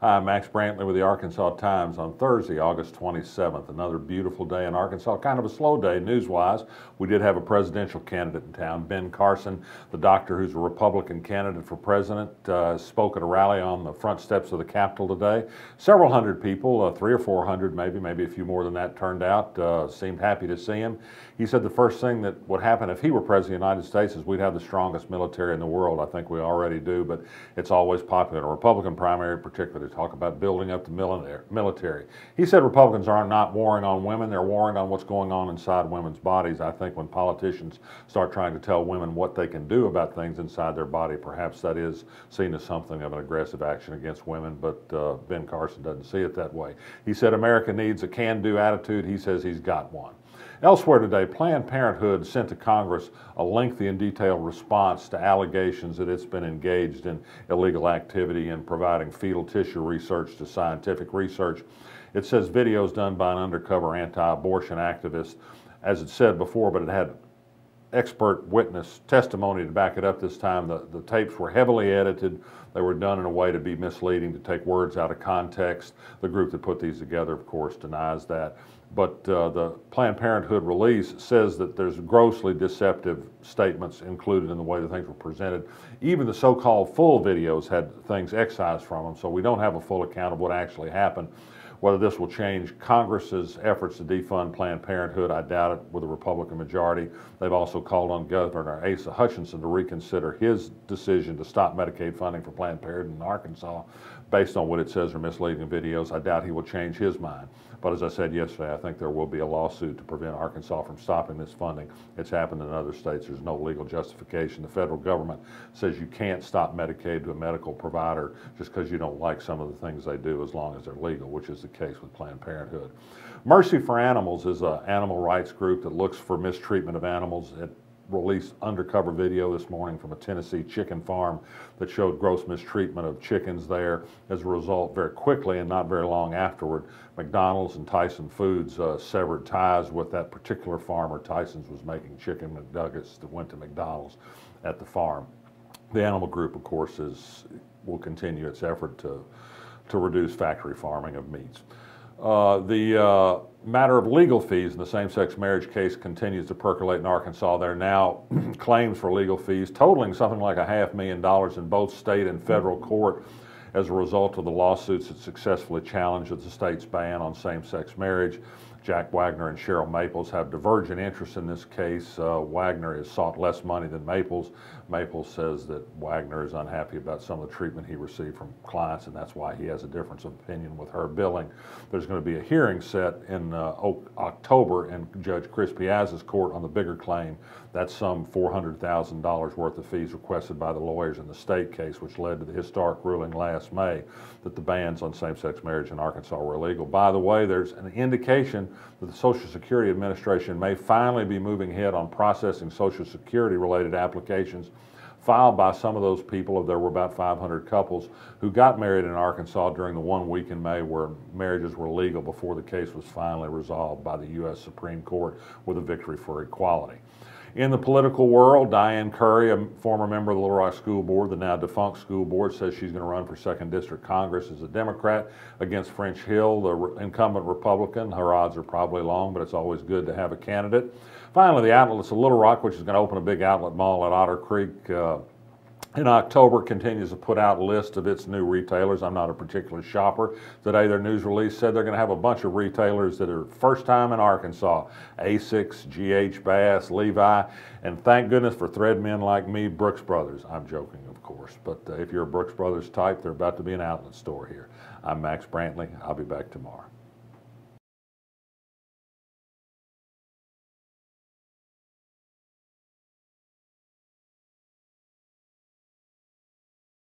Hi, I'm Max Brantley with the Arkansas Times on Thursday, August 27th. Another beautiful day in Arkansas, kind of a slow day news-wise. We did have a presidential candidate in town. Ben Carson, the doctor who's a Republican candidate for president, spoke at a rally on the front steps of the Capitol today. Several hundred people, 300 or 400 maybe a few more than that turned out, seemed happy to see him. He said the first thing that would happen if he were president of the United States is we'd have the strongest military in the world. I think we already do, but it's always popular in a Republican primary in particular to talk about building up the military. He said Republicans are not warring on women, they're warring on what's going on inside women's bodies. I think when politicians start trying to tell women what they can do about things inside their body, perhaps that is seen as something of an aggressive action against women, but Ben Carson doesn't see it that way. He said America needs a can-do attitude. He says he's got one. Elsewhere today, Planned Parenthood sent to Congress a lengthy and detailed response to allegations that it's been engaged in illegal activity in providing fetal tissue research to scientific research. It says videos done by an undercover anti-abortion activist, as it said before, but it had expert witness testimony to back it up this time. The tapes were heavily edited. They were done in a way to be misleading, to take words out of context. The group that put these together, of course, denies that. But the Planned Parenthood release says that there's grossly deceptive statements included in the way the things were presented. Even the so-called full videos had things excised from them, so we don't have a full account of what actually happened. Whether this will change Congress's efforts to defund Planned Parenthood, I doubt it with a Republican majority. They've also called on Governor Asa Hutchinson to reconsider his decision to stop Medicaid funding for Planned Parenthood in Arkansas based on what it says are misleading videos. I doubt he will change his mind. But as I said yesterday, I think there will be a lawsuit to prevent Arkansas from stopping this funding. It's happened in other states. There's no legal justification. The federal government says you can't stop Medicaid to a medical provider just because you don't like some of the things they do as long as they're legal, which is the case with Planned Parenthood. Mercy for Animals is an animal rights group that looks for mistreatment of animals. It released undercover video this morning from a Tennessee chicken farm that showed gross mistreatment of chickens there. As a result, very quickly and not very long afterward, McDonald's and Tyson Foods severed ties with that particular farmer. Tyson's was making chicken McNuggets that went to McDonald's at the farm. The animal group, of course, will continue its effort to reduce factory farming of meats. The matter of legal fees in the same-sex marriage case continues to percolate in Arkansas. There are now claims for legal fees totaling something like $500,000 in both state and federal court as a result of the lawsuits that successfully challenged the state's ban on same-sex marriage. Jack Wagner and Cheryl Maples have divergent interests in this case. Wagner has sought less money than Maples. Maples says that Wagner is unhappy about some of the treatment he received from clients, and that's why he has a difference of opinion with her billing. There's going to be a hearing set in October in Judge Chris Piazza's court on the bigger claim. That's some $400,000 worth of fees requested by the lawyers in the state case, which led to the historic ruling last May that the bans on same-sex marriage in Arkansas were illegal. By the way, there's an indication that the Social Security Administration may finally be moving ahead on processing Social Security-related applications filed by some of those people. There were about 500 couples who got married in Arkansas during the 1 week in May where marriages were legal before the case was finally resolved by the U.S. Supreme Court with a victory for equality. In the political world, Dianne Cary, a former member of the Little Rock School Board, the now defunct school board, says she's going to run for 2nd District Congress as a Democrat against French Hill, the incumbent Republican. Her odds are probably long, but it's always good to have a candidate. Finally, the outlets of Little Rock, which is going to open a big outlet mall at Otter Creek in October, continues to put out a list of its new retailers. I'm not a particular shopper. Today, their news release said they're going to have a bunch of retailers that are first time in Arkansas. Asics, GH Bass, Levi, and thank goodness for threadmen like me, Brooks Brothers. I'm joking, of course, but if you're a Brooks Brothers type, they're about to be an outlet store here. I'm Max Brantley. I'll be back tomorrow.